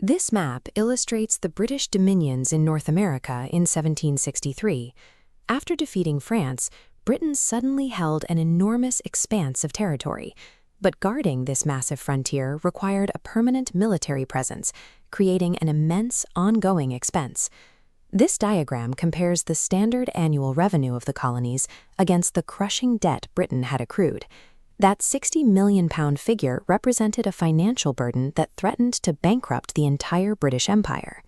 This map illustrates the British dominions in North America in 1763. After defeating France, Britain suddenly held an enormous expanse of territory. But guarding this massive frontier required a permanent military presence, creating an immense ongoing expense. This diagram compares the standard annual revenue of the colonies against the crushing debt Britain had accrued. That £60 million figure represented a financial burden that threatened to bankrupt the entire British Empire.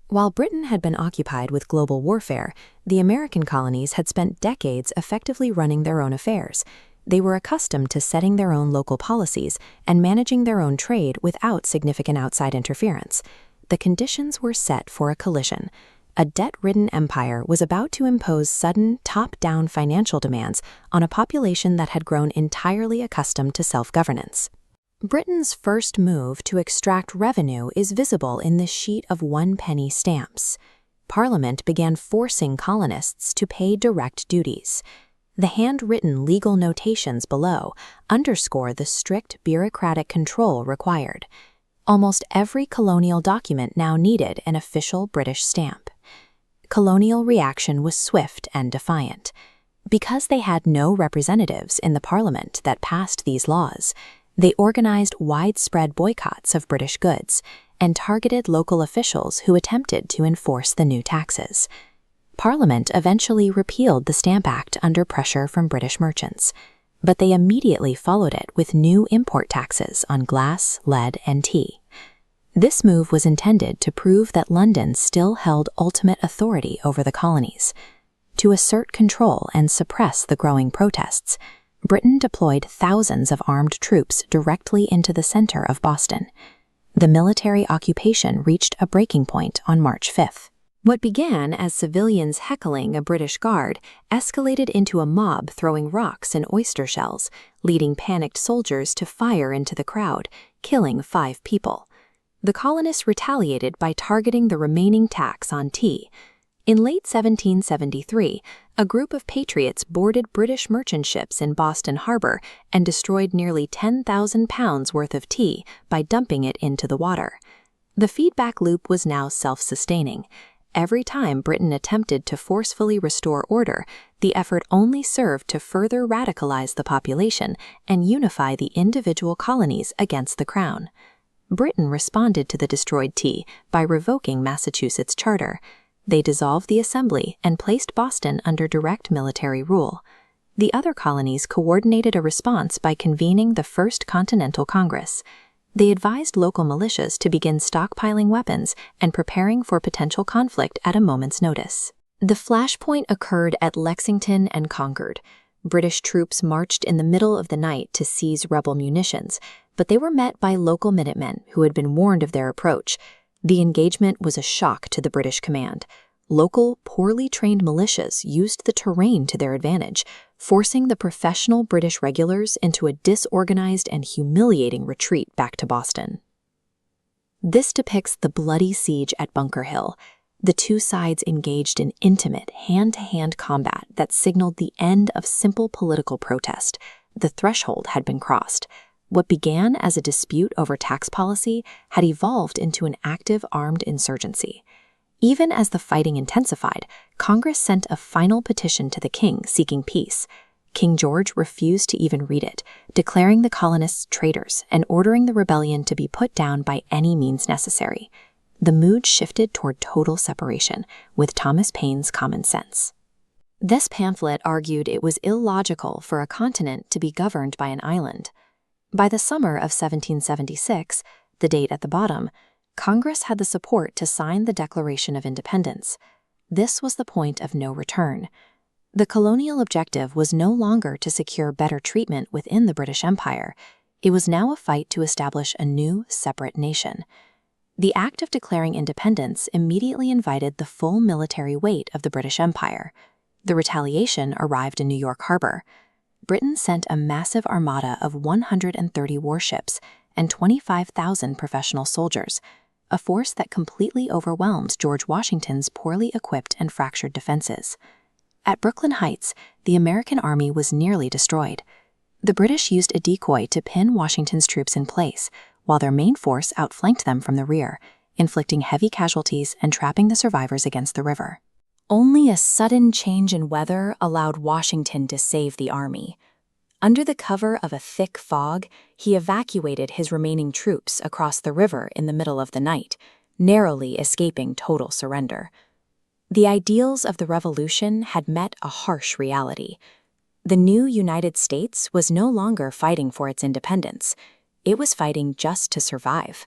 While Britain had been occupied with global warfare, the American colonies had spent decades effectively running their own affairs. They were accustomed to setting their own local policies and managing their own trade without significant outside interference. The conditions were set for a collision. A debt-ridden empire was about to impose sudden, top-down financial demands on a population that had grown entirely accustomed to self-governance. Britain's first move to extract revenue is visible in this sheet of one-penny stamps. Parliament began forcing colonists to pay direct duties. The handwritten legal notations below underscore the strict bureaucratic control required. Almost every colonial document now needed an official British stamp. Colonial reaction was swift and defiant. Because they had no representatives in the parliament that passed these laws, they organized widespread boycotts of British goods and targeted local officials who attempted to enforce the new taxes. Parliament eventually repealed the Stamp Act under pressure from British merchants, but they immediately followed it with new import taxes on glass, lead, and tea. This move was intended to prove that London still held ultimate authority over the colonies. To assert control and suppress the growing protests, Britain deployed thousands of armed troops directly into the center of Boston. The military occupation reached a breaking point on March 5th. What began as civilians heckling a British guard escalated into a mob throwing rocks and oyster shells, leading panicked soldiers to fire into the crowd, killing 5 people. The colonists retaliated by targeting the remaining tax on tea. In late 1773, a group of patriots boarded British merchant ships in Boston Harbor and destroyed nearly 10,000 pounds worth of tea by dumping it into the water. The feedback loop was now self-sustaining. Every time Britain attempted to forcefully restore order, the effort only served to further radicalize the population and unify the individual colonies against the crown. Britain responded to the destroyed tea by revoking Massachusetts' charter. They dissolved the assembly and placed Boston under direct military rule. The other colonies coordinated a response by convening the First Continental Congress. They advised local militias to begin stockpiling weapons and preparing for potential conflict at a moment's notice. The flashpoint occurred at Lexington and Concord. British troops marched in the middle of the night to seize rebel munitions, but they were met by local Minutemen who had been warned of their approach. The engagement was a shock to the British command. Local, poorly trained militias used the terrain to their advantage, forcing the professional British regulars into a disorganized and humiliating retreat back to Boston. This depicts the bloody siege at Bunker Hill. The two sides engaged in intimate, hand-to-hand combat that signaled the end of simple political protest. The threshold had been crossed. What began as a dispute over tax policy had evolved into an active armed insurgency. Even as the fighting intensified, Congress sent a final petition to the king seeking peace. King George refused to even read it, declaring the colonists traitors and ordering the rebellion to be put down by any means necessary. The mood shifted toward total separation, with Thomas Paine's Common Sense. This pamphlet argued it was illogical for a continent to be governed by an island. By the summer of 1776, the date at the bottom, Congress had the support to sign the Declaration of Independence. This was the point of no return. The colonial objective was no longer to secure better treatment within the British Empire. It was now a fight to establish a new, separate nation. The act of declaring independence immediately invited the full military weight of the British Empire. The retaliation arrived in New York Harbor. Britain sent a massive armada of 130 warships and 25,000 professional soldiers, a force that completely overwhelmed George Washington's poorly equipped and fractured defenses. At Brooklyn Heights, the American army was nearly destroyed. The British used a decoy to pin Washington's troops in place, while their main force outflanked them from the rear, inflicting heavy casualties and trapping the survivors against the river. Only a sudden change in weather allowed Washington to save the army. Under the cover of a thick fog, he evacuated his remaining troops across the river in the middle of the night, narrowly escaping total surrender. The ideals of the Revolution had met a harsh reality. The new United States was no longer fighting for its independence. It was fighting just to survive.